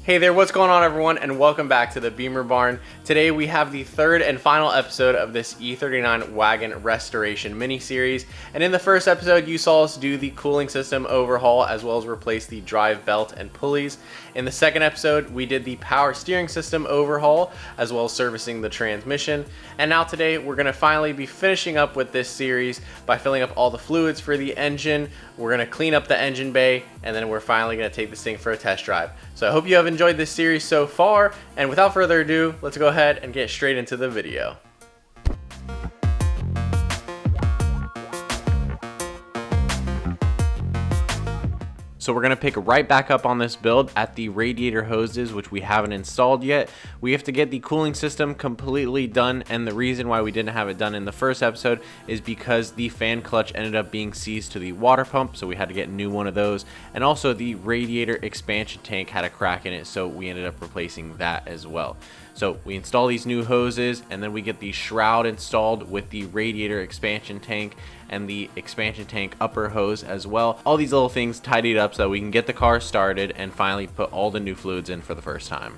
Hey there, what's going on everyone, and welcome back to the Bimmer Barn. Today we have the third and final episode of this E39 Wagon restoration mini-series. And in the first episode, you saw us do the cooling system overhaul as well as replace the drive belt and pulleys. In the second episode, we did the power steering system overhaul as well as servicing the transmission. And now today, we're gonna finally be finishing up with this series by filling up all the fluids for the engine. We're gonna clean up the engine bay, and then we're finally gonna take this thing for a test drive. So I hope you have enjoyed this series so far, and without further ado, let's go ahead and get straight into the video. So we're gonna pick right back up on this build at the radiator hoses, which we haven't installed yet. We have to get the cooling system completely done, and the reason why we didn't have it done in the first episode is because the fan clutch ended up being seized to the water pump, so we had to get a new one of those. And also the radiator expansion tank had a crack in it, so we ended up replacing that as well. So we install these new hoses, and then we get the shroud installed with the radiator expansion tank and the expansion tank upper hose as well. All these little things tidied up so that we can get the car started and finally put all the new fluids in for the first time.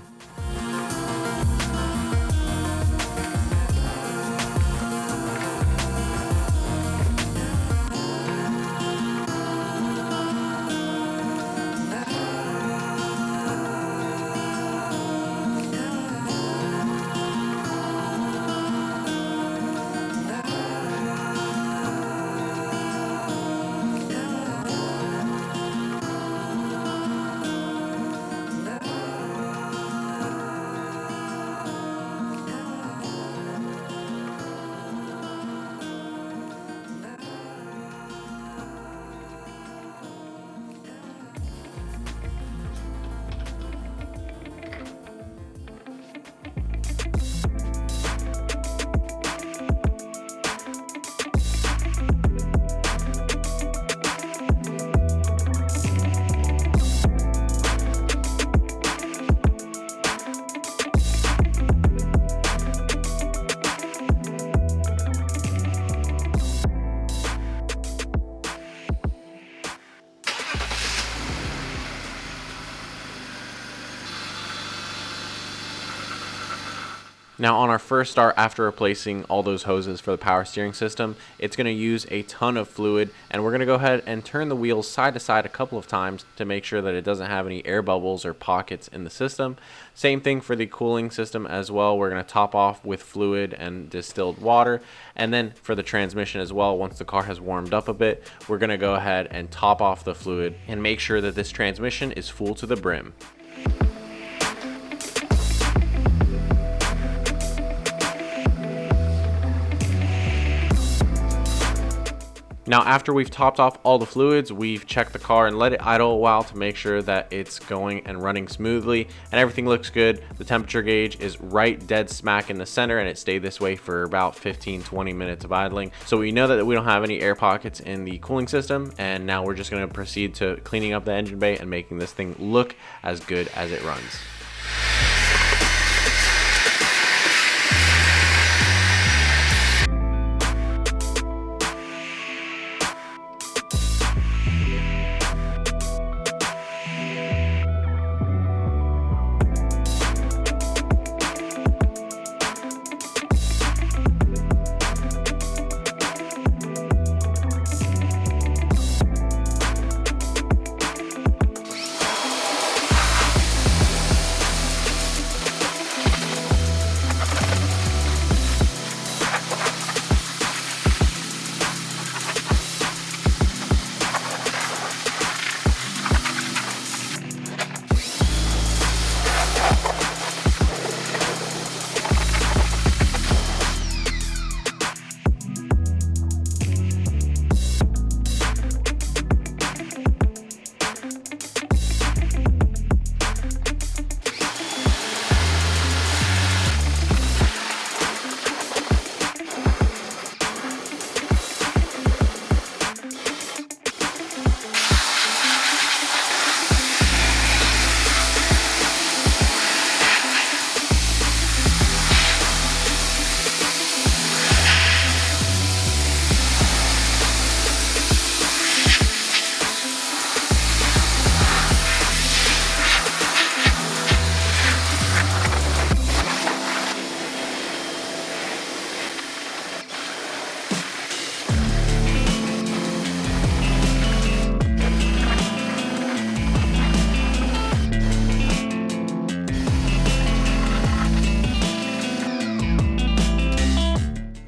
Now on our first start, after replacing all those hoses for the power steering system, it's going to use a ton of fluid, and we're going to go ahead and turn the wheels side to side a couple of times to make sure that it doesn't have any air bubbles or pockets in the system. Same thing for the cooling system as well. We're going to top off with fluid and distilled water, and then for the transmission as well, once the car has warmed up a bit, we're going to go ahead and top off the fluid and make sure that this transmission is full to the brim. Now after we've topped off all the fluids, we've checked the car and let it idle a while to make sure that it's going and running smoothly and everything looks good. The temperature gauge is right dead smack in the center, and it stayed this way for about 15-20 minutes of idling. So we know that we don't have any air pockets in the cooling system, and now we're just going to proceed to cleaning up the engine bay and making this thing look as good as it runs.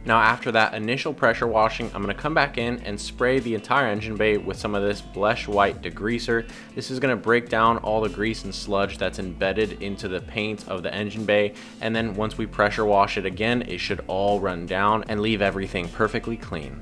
Now after that initial pressure washing, I'm going to come back in and spray the entire engine bay with some of this Blesch White degreaser. This is going to break down all the grease and sludge that's embedded into the paint of the engine bay, and then once we pressure wash it again, it should all run down and leave everything perfectly clean.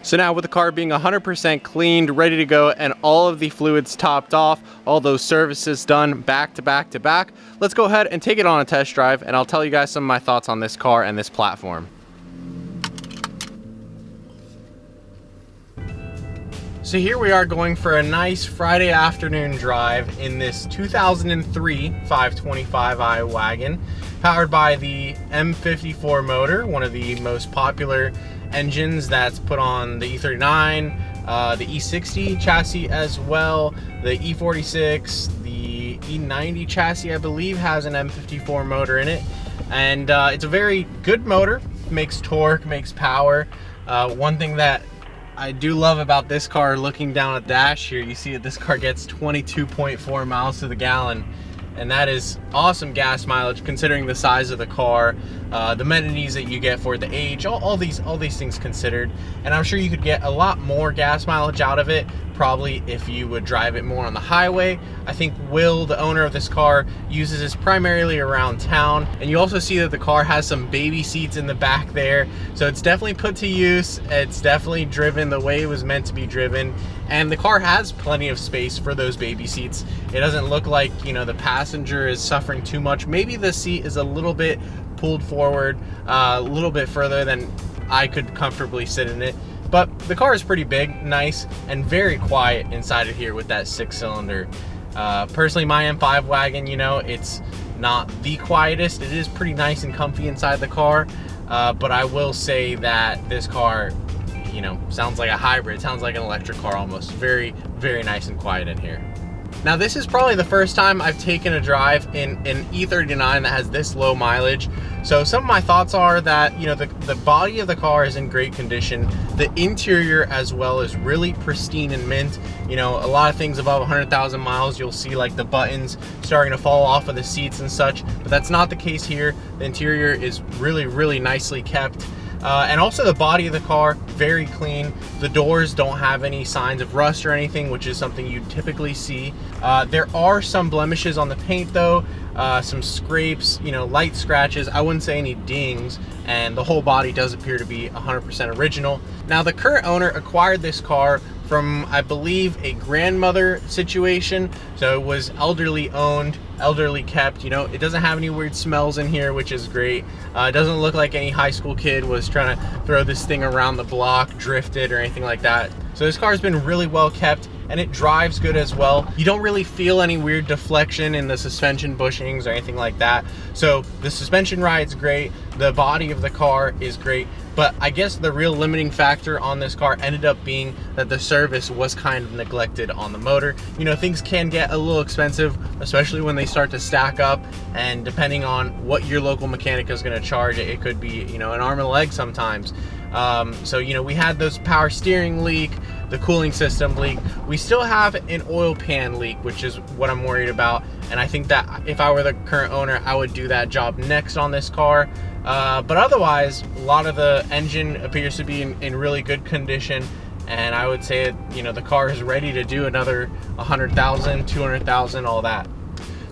So now with the car being 100% cleaned, ready to go, and all of the fluids topped off, all those services done back to back to back, let's go ahead and take it on a test drive, and I'll tell you guys some of my thoughts on this car and this platform. So here we are going for a nice Friday afternoon drive in this 2003 525i wagon, powered by the M54 motor, one of the most popular engines that's put on the E39, the E60 chassis as well, the E46, the E90 chassis I believe has an M54 motor in it, and it's a very good motor, makes torque, makes power. One thing that I do love about this car, looking down a dash here, you see that this car gets 22.4 miles to the gallon, and that is awesome gas mileage considering the size of the car, the amenities that you get for the age, all these things considered. And I'm sure you could get a lot more gas mileage out of it probably if you would drive it more on the highway. I think Will, the owner of this car, uses this primarily around town, and you also see that the car has some baby seats in the back there, so it's definitely put to use. It's definitely driven the way it was meant to be driven, and the car has plenty of space for those baby seats. It doesn't look like, you know, the passenger is suffering too much. Maybe the seat is a little bit pulled forward, a little bit further than I could comfortably sit in it. But the car is pretty big, nice, and very quiet inside of here with that 6-cylinder. Personally, my M5 wagon, you know, it's not the quietest. It is pretty nice and comfy inside the car, but I will say that this car, you know, sounds like a hybrid. It sounds like an electric car almost. Very, very nice and quiet in here. Now, this is probably the first time I've taken a drive in an E39 that has this low mileage. So some of my thoughts are that, you know, the body of the car is in great condition. The interior as well is really pristine and mint. You know, a lot of things above 100,000 miles, you'll see like the buttons starting to fall off of the seats and such, but that's not the case here. The interior is really, really nicely kept. And also the body of the car, very clean. The doors don't have any signs of rust or anything, which is something you typically see. There are some blemishes on the paint though, some scrapes, you know, light scratches. I wouldn't say any dings, and the whole body does appear to be 100% original. Now, the current owner acquired this car from, I believe, a grandmother situation. So it was elderly owned, elderly kept. You know, it doesn't have any weird smells in here, which is great. It doesn't look like any high school kid was trying to throw this thing around the block, drifted, or anything like that. So this car has been really well kept, and it drives good as well. You don't really feel any weird deflection in the suspension bushings or anything like that. So the suspension ride's great, the body of the car is great, but I guess the real limiting factor on this car ended up being that the service was kind of neglected on the motor. You know, things can get a little expensive, especially when they start to stack up, and depending on what your local mechanic is going to charge, it could be, you know, an arm and a leg sometimes. So, you know, we had those power steering leak, the cooling system leak. We still have an oil pan leak, which is what I'm worried about. And I think that if I were the current owner, I would do that job next on this car. But otherwise, a lot of the engine appears to be in really good condition. And I would say, you know, the car is ready to do another 100,000, 200,000, all that.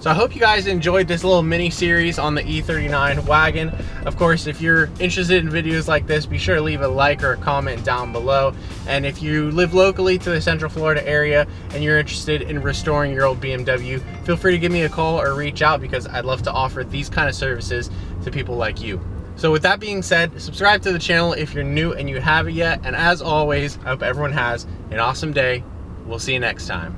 So I hope you guys enjoyed this little mini series on the E39 Wagon. Of course, if you're interested in videos like this, be sure to leave a like or a comment down below. And if you live locally to the Central Florida area and you're interested in restoring your old BMW, feel free to give me a call or reach out, because I'd love to offer these kind of services to people like you. So with that being said, subscribe to the channel if you're new and you haven't yet. And as always, I hope everyone has an awesome day. We'll see you next time.